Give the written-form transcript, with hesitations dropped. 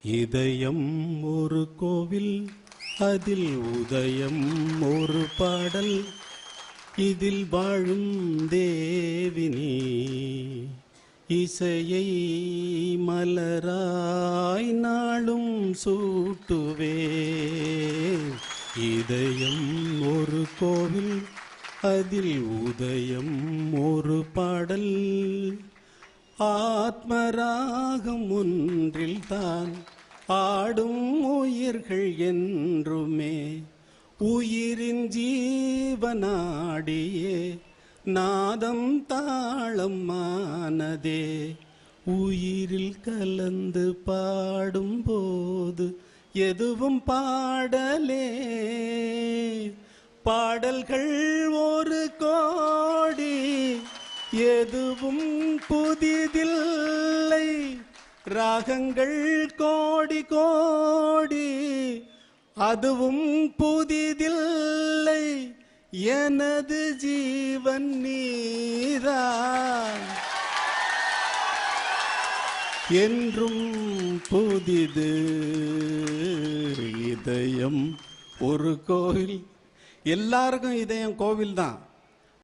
இதயம் ஒரு கோவில், அதில் உதயம் ஒரு பாடல், இதில் வாழும் தேவினி இசையை மலராய் நாளும் சூட்டுவே. இதயம் ஒரு கோவில், அதில் உதயம் ஒரு பாடல், ஆத்மராகம் ஒன்றில் தான் ஆடும் உயிர்கள் என்றுமே. உயிரின் ஜீவனாடியே நாதம் தாளம் மானதே. உயிரில் கலந்து பாடும்போது எதுவும் பாடலே. பாடல்கள் ஒரு கோடி, எதுவும் புதிதில்லை. ராகங்கள் கோடி கோடி, அதுவும் புதிதில்லை. எனது ஜீவன் நீதான், என்றும் புதிது. இதயம் ஒரு கோவில். எல்லாருக்கும் இதயம் கோவில் தான்.